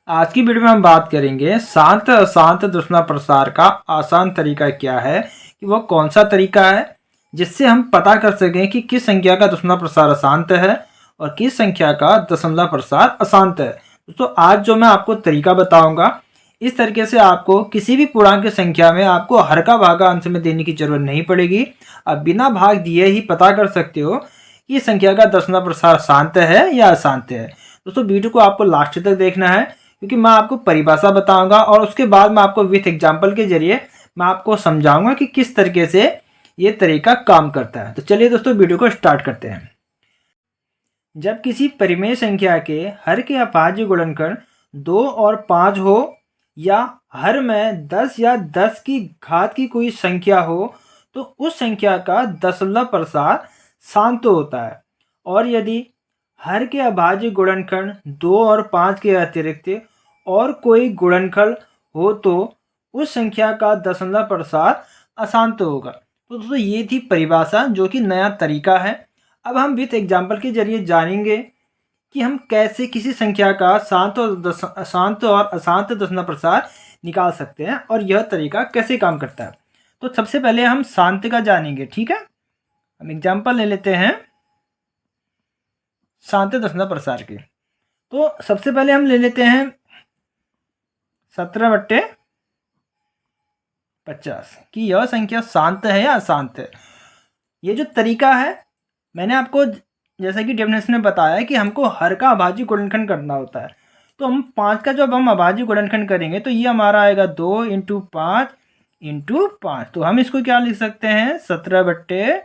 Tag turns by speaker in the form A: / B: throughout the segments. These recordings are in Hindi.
A: आज की वीडियो में हम बात करेंगे शांत अशांत दूषणा प्रसार का आसान तरीका क्या है कि वह कौन सा तरीका है जिससे हम पता कर सकें कि किस संख्या का दूषणा प्रसार अशांत है और किस संख्या का दशमलव प्रसार अशांत है। दोस्तों आज जो मैं आपको तरीका बताऊंगा इस तरीके से आपको किसी भी पूर्णांक की संख्या में आपको हर का भागा अंश में देने की जरूरत नहीं पड़ेगी। आप बिना भाग दिए ही पता कर सकते हो कि संख्या का दशमलव प्रसार शांत है या अशांत है। दोस्तों वीडियो को आपको लास्ट तक देखना है क्योंकि मैं आपको परिभाषा बताऊंगा और उसके बाद मैं आपको विथ एग्जाम्पल के जरिए मैं आपको समझाऊंगा कि किस तरीके से ये तरीका काम करता है। तो चलिए दोस्तों वीडियो को स्टार्ट करते हैं। जब किसी परिमेय संख्या के हर के अभाज्य गुणनखंड 2 और 5 हो या हर में 10 या 10 की घात की कोई संख्या हो तो उस संख्या का दशमलव प्रसार शांत होता है। और यदि हर के अभाज्य गुणनखंड 2 और 5 के अतिरिक्त और कोई गुणनखंड हो तो उस संख्या का दशमलव प्रसार अशांत होगा। तो दोस्तों ये थी परिभाषा जो कि नया तरीका है। अब हम विथ एग्जाम्पल के जरिए जानेंगे कि हम कैसे किसी संख्या का शांत और अशांत दशमलव प्रसार निकाल सकते हैं और यह तरीका कैसे काम करता है। तो सबसे पहले हम शांत का जानेंगे, ठीक है। हम एग्जाम्पल ले लेते हैं शांत दशमलव प्रसार के। तो सबसे पहले हम ले लेते हैं 17/50 कि यह संख्या शांत है या अशांत है। ये जो तरीका है मैंने आपको जैसा कि डेफिनेशन में बताया कि हमको हर का अभाज्य गुणनखंड करना होता है। तो हम 5 का जब हम अभाज्य गुणनखंड करेंगे तो ये हमारा आएगा 2 × 5 × 5। तो हम इसको क्या लिख सकते हैं 17/2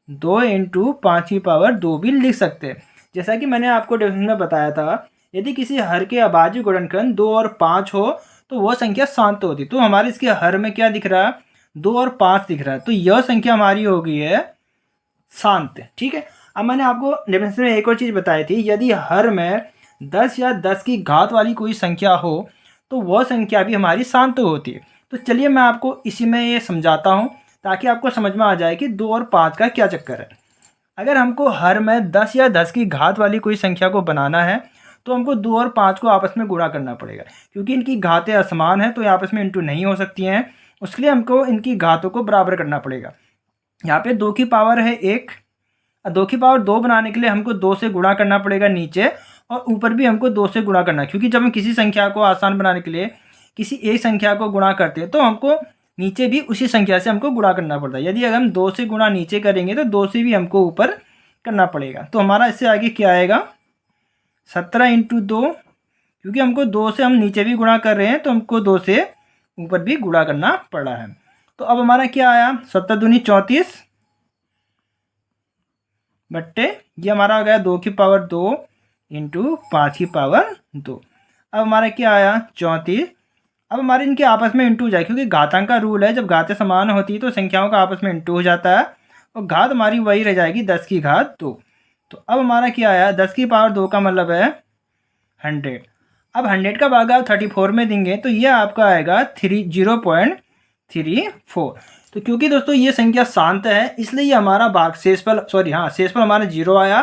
A: × 5⁻2 भी लिख सकते हैं। जैसा कि मैंने आपको डेफिनेशन में बताया था यदि किसी हर के अभाज्य गुणनखंड 2 और 5 हो तो वह संख्या शांत होती। तो हमारे इसके हर में क्या दिख रहा है 2 और 5 दिख रहा है, तो यह संख्या हमारी हो गई है शांत, ठीक है। अब मैंने आपको डेफिनेशन में एक और चीज़ बताई थी, यदि हर में 10 या 10 की घात वाली कोई संख्या हो तो वह संख्या भी हमारी शांत होती है। तो चलिए मैं आपको इसी में ये समझाता हूँ ताकि आपको समझ में आ जाए कि 2 और 5 का क्या चक्कर है। अगर हमको हर में 10 या 10 की घात वाली कोई संख्या को बनाना है तो हमको 2 और 5 को आपस में गुणा करना पड़ेगा। क्योंकि इनकी घातें असमान हैं तो ये आपस में इंटू नहीं हो सकती हैं, उसके लिए हमको इनकी घातों को बराबर करना पड़ेगा। यहाँ पे 2 की पावर है 1, 2 की पावर 2 बनाने के लिए हमको 2 से गुणा करना पड़ेगा नीचे, और ऊपर भी हमको 2 से गुणा करना है। क्योंकि जब हम किसी संख्या को आसान बनाने के लिए किसी एक संख्या को गुणा करते हैं तो हमको नीचे भी उसी संख्या से हमको गुणा करना पड़ता है। यदि अगर हम 2 से गुणा नीचे करेंगे तो 2 से भी हमको ऊपर करना पड़ेगा। तो हमारा इससे आगे क्या आएगा 17 × 2, क्योंकि हमको 2 से हम नीचे भी गुणा कर रहे हैं तो हमको 2 से ऊपर भी गुणा करना पड़ रहा है। तो अब हमारा क्या आया 7 दूनी 34 बट्टे ये हमारा आ गया 2 की पावर 2 × 5 की पावर 2। अब हमारा क्या आया 34। अब हमारे इनके आपस में इंटू हो जाए, क्योंकि घातांक का रूल है जब घातें समान होती है तो संख्याओं का आपस में इंटू हो जाता है और घात हमारी वही रह जाएगी 10 की घात 2। तो अब हमारा क्या आया 10 की पावर 2 का मतलब है 100। अब 100 का भाग आप 34 में देंगे तो ये आपका आएगा 0.34। तो क्योंकि दोस्तों ये संख्या शांत है इसलिए ये हमारा भाग शेषफल शेषफल हमारा 0 आया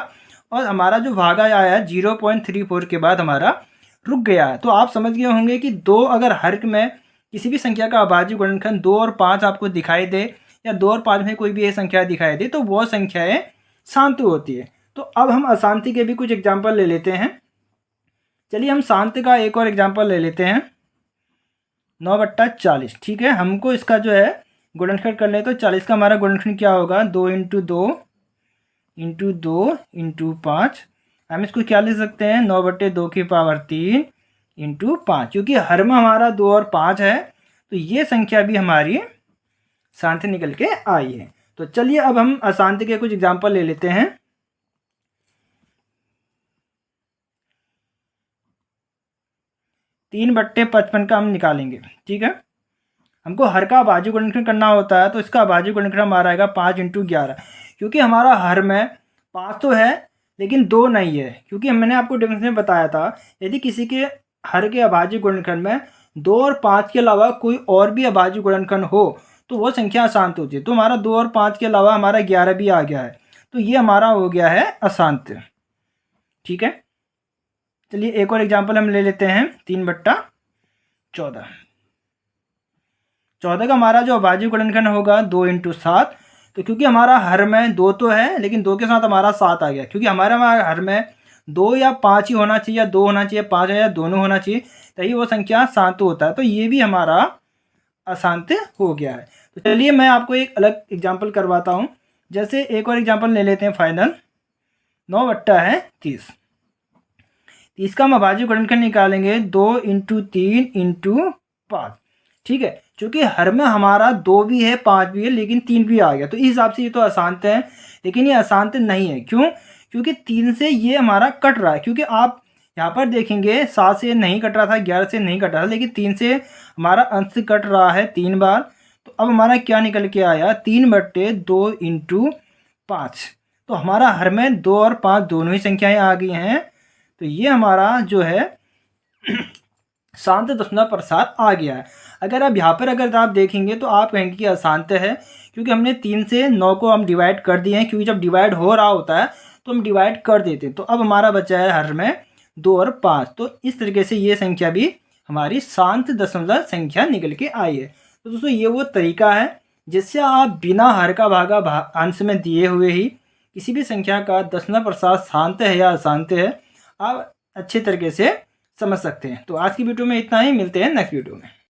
A: और हमारा जो भागा आया है 0.34 के बाद हमारा रुक गया है। तो आप समझ गए होंगे कि 2 अगर हर में किसी भी संख्या का अभाज्य गुणनखंड 2 और 5 आपको दिखाई दे या 2 और 5 में कोई भी एक संख्या दिखाई दे तो वह संख्याएं शांत होती है। तो अब हम अशांति के भी कुछ एग्जाम्पल ले लेते हैं। चलिए हम शांत का एक और एग्जाम्पल ले लेते हैं 9/40, ठीक है। हमको इसका जो है गुणनखंड कर ले तो 40 का हमारा गुणनखंड क्या होगा 2 × 2 × 2 × 5। हम इसको क्या लिख सकते हैं 9/2 की पावर 3 × 5, क्योंकि हर में हमारा 2 और 5 है तो ये संख्या भी हमारी शांत निकल के आई है। तो चलिए अब हम अशांत के कुछ एग्जाम्पल ले लेते हैं। 3/55 का हम निकालेंगे, ठीक है। हमको हर का अभाज्य गुणनखंड करना होता है तो इसका अभाज्य गुणनखंड हमारा आएगा 5 × 11, क्योंकि हमारा हर में 5 तो है लेकिन 2 नहीं है। क्योंकि मैंने आपको डेफिनेशन में बताया था यदि किसी के हर के अभाज्य गुणनखंड में 2 और 5 के अलावा कोई और भी अभाज्य गुणनखंड हो तो वो संख्या अशांत होती है। तो हमारा 2 और 5 के अलावा हमारा 11 भी आ गया है तो ये हमारा हो गया है अशांत, ठीक है। चलिए एक और एग्जाम्पल हम ले लेते हैं, 3/14। 14 का हमारा जो अभाज्य गुणनखंड होगा 2 × 7। तो क्योंकि हमारा हर में 2 तो है, लेकिन 2 के साथ हमारा 7 आ गया, क्योंकि हमारे हर में 2 या 5 ही होना चाहिए, या 2 होना चाहिए, 5 या दोनों होना चाहिए, तभी वो संख्या शांत होता है। तो ये भी हमारा अशांत हो गया है। तो चलिए मैं आपको एक अलग एग्जाम्पल करवाता हूँ। जैसे एक और एग्जाम्पल ले लेते हैं फाइनल, 9/30। 30 का हम अभाज्य गुणनखंड निकालेंगे 2 × 3 × 5। ठीक है, क्योंकि हर में हमारा 2 भी है, 5 भी है, लेकिन 3 भी आ गया, तो इस हिसाब से ये तो अशांत है। लेकिन ये अशांत नहीं है, क्यों? क्योंकि 3 से ये हमारा कट रहा है। क्योंकि आप यहाँ पर देखेंगे 7 से नहीं कट रहा था, 11 से नहीं कट रहा था, लेकिन 3 से हमारा अंश कट रहा है 3 बार। तो अब हमारा क्या निकल के आया, 3/2 × 5। तो हमारा हर में 2 और 5 दोनों ही संख्याएं आ गई हैं। तो ये हमारा जो है शांत दशमलव प्रसाद आ गया है। अगर आप यहाँ पर अगर आप देखेंगे तो आप कहेंगे कि अशांत है, क्योंकि हमने 3 से 9 को हम डिवाइड कर दिए हैं, क्योंकि जब डिवाइड हो रहा होता है तो हम डिवाइड कर देते हैं। तो अब हमारा बचा है हर में 2 और 5। तो इस तरीके से ये संख्या भी हमारी शांत दशमलव संख्या निकल के आई है। तो दोस्तों ये वो तरीका है जिससे आप बिना हर का भागा अंश में दिए हुए ही किसी भी संख्या का दशमलव प्रसाद शांत है या अशांत है आप अच्छे तरीके से समझ सकते हैं। तो आज की वीडियो में इतना ही, मिलते हैं नेक्स्ट वीडियो में।